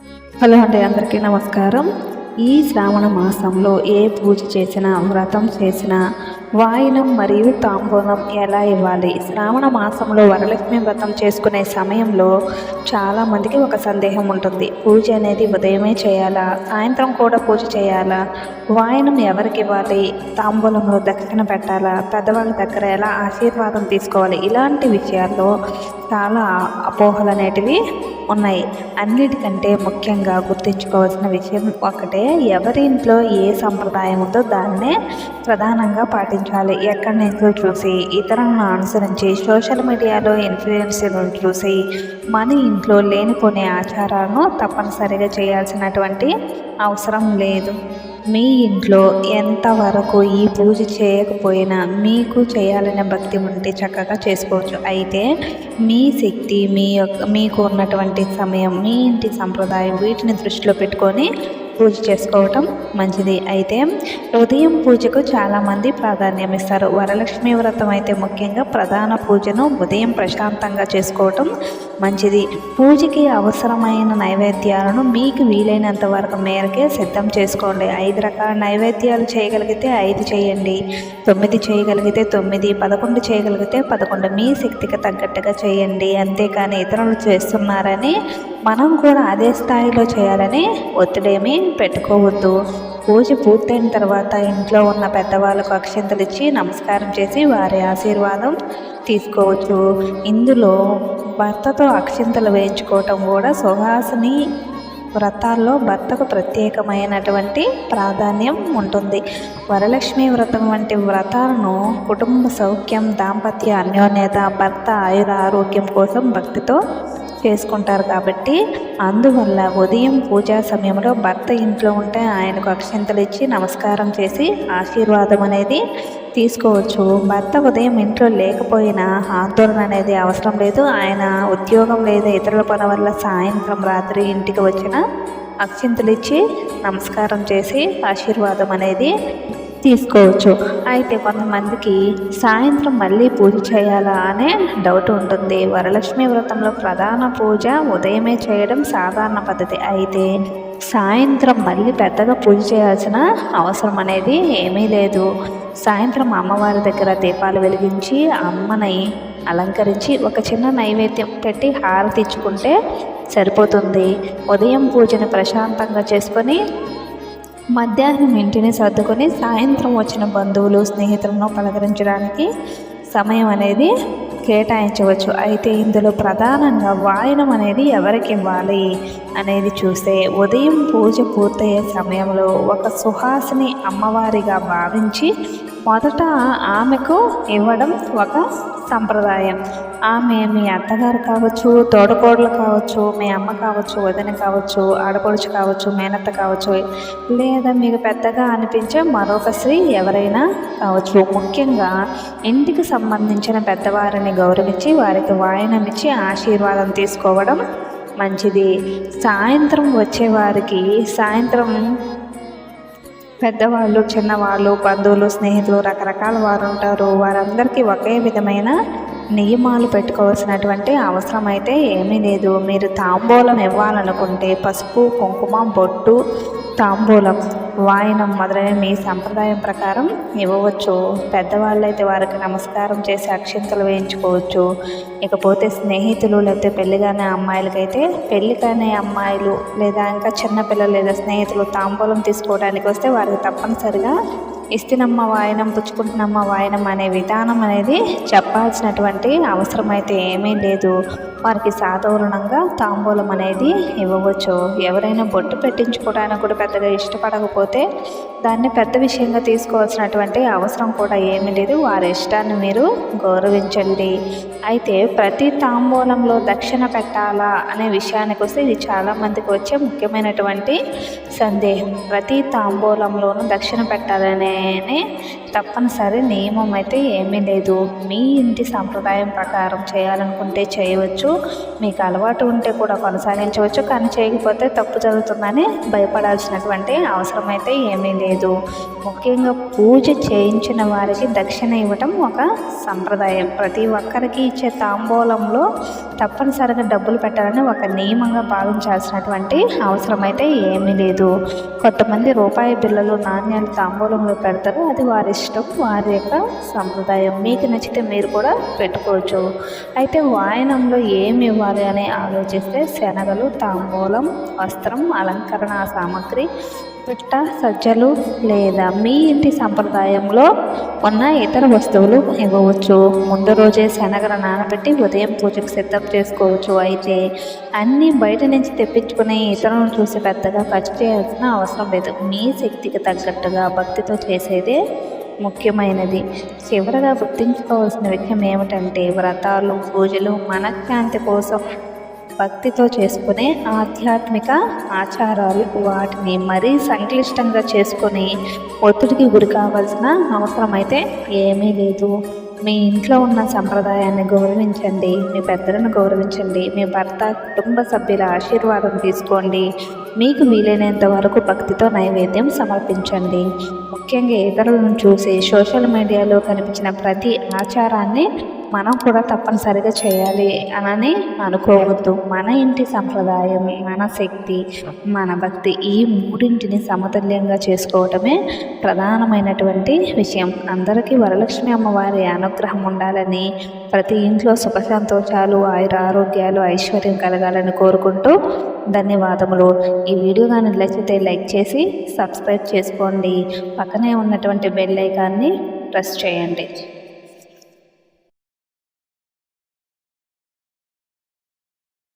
Hello అండి, అందరికీ నమస్కారం. ఈ శ్రావణ మాసంలో ఏ పూజ చేసినా, వ్రతం చేసినా వాయినం మరియు తాంబూలం ఎలా ఇవ్వాలి? శ్రావణ మాసంలో వరలక్ష్మి వ్రతం చేసుకునే సమయంలో చాలామందికి ఒక సందేహం ఉంటుంది. పూజ అనేది ఉదయమే చేయాలా, సాయంత్రం కూడా పూజ చేయాలా, వాయినం ఎవరికి ఇవ్వాలి, తాంబూలంలో దక్షిణ పెట్టాలా, పెద్దవాళ్ళ దగ్గర ఎలా ఆశీర్వాదం తీసుకోవాలి, ఇలాంటి విషయాల్లో చాలా అపోహలు అనేటివి ఉన్నాయి. అన్నిటికంటే ముఖ్యంగా గుర్తుంచుకోవాల్సిన విషయం ఒకటే, ఎవరి ఇంట్లో ఏ సంప్రదాయం ఉందో దాన్నే ప్రధానంగా పాటించాలి. ఎక్కడి నుంచో చూసి, ఇతరులను అనుసరించి, సోషల్ మీడియాలో ఇన్ఫ్లుయెన్సర్లను చూసి మన ఇంట్లో లేనిపోని ఆచారాలను తప్పనిసరిగా చేయాల్సినటువంటి అవసరం లేదు. మీ ఇంట్లో ఎంతవరకు ఈ పూజ చేయకపోయినా మీకు చేయాలనే భక్తి ఉంటే చక్కగా చేసుకోవచ్చు. అయితే మీ శక్తి, మీకు ఉన్నటువంటి సమయం, మీ ఇంటి సంప్రదాయం వీటిని దృష్టిలో పెట్టుకొని పూజ చేసుకోవటం మంచిది. అయితే ఉదయం పూజకు చాలామంది ప్రాధాన్యం ఇస్తారు. వరలక్ష్మి వ్రతం అయితే ముఖ్యంగా ప్రధాన పూజను ఉదయం ప్రశాంతంగా చేసుకోవటం మంచిది. పూజకి అవసరమైన నైవేద్యాలను మీకు వీలైనంత వరకు మేరకే సిద్ధం చేసుకోండి. 5 రకాల నైవేద్యాలు చేయగలిగితే 5 చేయండి, 9 చేయగలిగితే 9, 11 చేయగలిగితే 11, మీ శక్తికి తగ్గట్టుగా చేయండి. అంతేకాని ఇతరులు చేస్తున్నారని మనం కూడా అదే స్థాయిలో చేయాలని ఒత్తిడేమీ పెట్టుకోవద్దు. పూజ పూర్తయిన తర్వాత ఇంట్లో ఉన్న పెద్దవాళ్ళకు అక్షింతలు ఇచ్చి నమస్కారం చేసి వారి ఆశీర్వాదం తీసుకోవచ్చు. ఇందులో భర్తతో అక్షింతలు వేయించుకోవటం కూడా సుహాసిని వ్రతాల్లో భర్తకు ప్రత్యేకమైనటువంటి ప్రాధాన్యం ఉంటుంది. వరలక్ష్మి వ్రతం వంటి వ్రతాలను కుటుంబ సౌఖ్యం, దాంపత్య అన్యోన్యత, భర్త ఆయుర ఆరోగ్యం కోసం భక్తితో చేసుకుంటారు. కాబట్టి అందువల్ల ఉదయం పూజా సమయంలో భర్త ఇంట్లో ఉంటే ఆయనకు అక్షింతలు ఇచ్చి నమస్కారం చేసి ఆశీర్వాదం అనేది తీసుకోవచ్చు. భర్త ఉదయం ఇంట్లో లేకపోయినా ఆందోళన అనేది అవసరం లేదు. ఆయన ఉద్యోగం లేదా ఇతరుల పని వల్ల సాయంత్రం రాత్రి ఇంటికి వచ్చిన అక్షింతలు ఇచ్చి నమస్కారం చేసి ఆశీర్వాదం అనేది తీసుకోవచ్చు. అయితే కొంతమందికి సాయంత్రం మళ్ళీ పూజ చేయాలా అనే డౌట్ ఉంటుంది. వరలక్ష్మి వ్రతంలో ప్రధాన పూజ ఉదయమే చేయడం సాధారణ పద్ధతి. అయితే సాయంత్రం మళ్ళీ పెద్దగా పూజ చేయాల్సిన అవసరం అనేది ఏమీ లేదు. సాయంత్రం అమ్మవారి దగ్గర దీపాలు వెలిగించి అమ్మని అలంకరించి ఒక చిన్న నైవేద్యం పెట్టి హారతి ఇచ్చుకుంటే సరిపోతుంది. ఉదయం పూజను ప్రశాంతంగా చేసుకొని మధ్యాహ్నం ఇంటిని సర్దుకొని సాయంత్రం వచ్చిన బంధువులు, స్నేహితులను పలకరించడానికి సమయం అనేది కేటాయించవచ్చు. అయితే ఇందులో ప్రధానంగా వాయనం అనేది ఎవరికి ఇవ్వాలి అనేది చూస్తే, ఉదయం పూజ పూర్తయ్యే సమయంలో ఒక సుహాసిని అమ్మవారిగా భావించి మొదట ఆమెకు ఇవ్వడం ఒక సంప్రదాయం. ఆమె మీ అత్తగారు కావచ్చు, తోడకోడలు కావచ్చు, మీ అమ్మ కావచ్చు, వదిన కావచ్చు, ఆడపడుచు కావచ్చు, మేనత్త కావచ్చు, లేదా మీకు పెద్దగా అనిపించే మరొక స్త్రీ ఎవరైనా కావచ్చు. ముఖ్యంగా ఇంటికి సంబంధించిన పెద్దవారిని గౌరవించి వారికి వాయనం ఇచ్చి ఆశీర్వాదం తీసుకోవడం మంచిది. సాయంత్రం వచ్చేవారికి సాయంత్రం పెద్దవాళ్ళు, చిన్నవాళ్ళు, బంధువులు, స్నేహితులు రకరకాల వారు ఉంటారు. వారందరికీ ఒకే విధమైన నియమాలు పెట్టుకోవాల్సినటువంటి అవసరం అయితే ఏమీ లేదు. మీరు తాంబూలం ఇవ్వాలనుకుంటే పసుపు, కుంకుమ, బొట్టు, తాంబూలం, వాయనం మొదలైన మీ సంప్రదాయం ప్రకారం ఇవ్వవచ్చు. పెద్దవాళ్ళైతే వారికి నమస్కారం చేసి అక్షింతలు వేయించుకోవచ్చు. ఇకపోతే స్నేహితులు లేకపోతే పెళ్ళిగానే అమ్మాయిలకైతే పెళ్ళి కాని అమ్మాయిలు లేదా ఇంకా చిన్నపిల్లలు లేదా స్నేహితులు తాంబూలం తీసుకోవడానికి వస్తే వారికి తప్పనిసరిగా ఇస్తినమ్మ వాయనం, పుచ్చుకుంటున్నమ్మ వాయనం అనే విధానం అనేది చెప్పాల్సినటువంటి అవసరం అయితే ఏమీ లేదు. వారికి సాధారణంగా తాంబూలం అనేది ఇవ్వవచ్చు. ఎవరైనా బొట్టు పెట్టించుకోవడానికి కూడా పెద్దగా ఇష్టపడకపోతే దాన్ని పెద్ద విషయంగా తీసుకోవాల్సినటువంటి అవసరం కూడా ఏమీ లేదు. వారి ఇష్టాన్ని మీరు గౌరవించండి. అయితే ప్రతి తాంబూలంలో దక్షిణ పెట్టాలా అనే విషయానికి వస్తే ఇది చాలామందికి వచ్చే ముఖ్యమైనటువంటి సందేహం. ప్రతి తాంబూలంలోనూ దక్షిణ పెట్టాలనే తప్పనిసరి నియమం అయితే ఏమీ లేదు. మీ ఇంటి సాంప్రదాయం ప్రకారం చేయాలనుకుంటే చేయవచ్చు, మీకు అలవాటు ఉంటే కూడా కొనసాగించవచ్చు, కానీ చేయకపోతే తప్పు జరుగుతుందని భయపడాల్సినటువంటి అవసరం అయితే ఏమీ లేదు. ముఖ్యంగా పూజ చేయించిన వారికి దక్షిణ ఇవ్వటం ఒక సంప్రదాయం. ప్రతి ఒక్కరికి ఇచ్చే తాంబూలంలో తప్పనిసరిగా డబ్బులు పెట్టాలని ఒక నియమంగా భావించాల్సినటువంటి అవసరం అయితే ఏమీ లేదు. కొంతమంది రూపాయి బిళ్ళలు, నాణ్యాలు తాంబూలంలో పెడతారు. అది వారి ఇష్టం, వారి యొక్క సంప్రదాయం. మీకు నచ్చితే మీరు కూడా పెట్టుకోవచ్చు. అయితే వాయనంలో ఏమి ఇవ్వాలి అని ఆలోచిస్తే శనగలు, తాంబూలం, వస్త్రం, అలంకరణ సామాగ్రి, పిట్ట, సజ్జలు లేదా మీ ఇంటి సంప్రదాయంలో ఉన్న ఇతర వస్తువులు ఇవ్వవచ్చు. ముందు రోజే శనగలు నానబెట్టి ఉదయం పూజకు సిద్ధం చేసుకోవచ్చు. అయితే అన్నీ బయట నుంచి తెప్పించుకుని ఇతరులను చూసి పెద్దగా ఖర్చు చేయాల్సిన అవసరం లేదు. మీ శక్తికి తగ్గట్టుగా భక్తితో చేసేదే ముఖ్యమైనది. చివరగా గుర్తుంచుకోవాల్సిన విషయం ఏమిటంటే వ్రతాలు, పూజలు మనశ్శాంతి కోసం భక్తితో చేసుకునే ఆధ్యాత్మిక ఆచారాలు. వాటిని మరీ సంక్లిష్టంగా చేసుకొని ఒత్తిడికి గురి కావాల్సిన అవసరం అయితే ఏమీ లేదు. మీ ఇంట్లో ఉన్న సంప్రదాయాన్ని గౌరవించండి, మీ పెద్దలను గౌరవించండి, మీ భర్త, కుటుంబ సభ్యుల ఆశీర్వాదం తీసుకోండి. మీకు వీలైనంత వరకు భక్తితో నైవేద్యం సమర్పించండి. ముఖ్యంగా ఇతరులను చూసి సోషల్ మీడియాలో కనిపించిన ప్రతి ఆచారాన్ని మనం కూడా తప్పనిసరిగా చేయాలి అని అనుకోవద్దు. మన ఇంటి సంప్రదాయం, మన శక్తి, మన భక్తి, ఈ మూడింటిని సమతుల్యంగా చేసుకోవటమే ప్రధానమైనటువంటి విషయం. అందరికీ వరలక్ష్మి అమ్మవారి అనుగ్రహం ఉండాలని, ప్రతి ఇంట్లో సుఖ సంతోషాలు, ఆయుర ఆరోగ్యాలు, ఐశ్వర్యం కలగాలని కోరుకుంటూ ధన్యవాదములు. ఈ వీడియో కానీ నచ్చితే లైక్ చేసి సబ్స్క్రైబ్ చేసుకోండి. పక్కనే ఉన్నటువంటి బెల్ ఐకాన్ని ప్రెస్ చేయండి.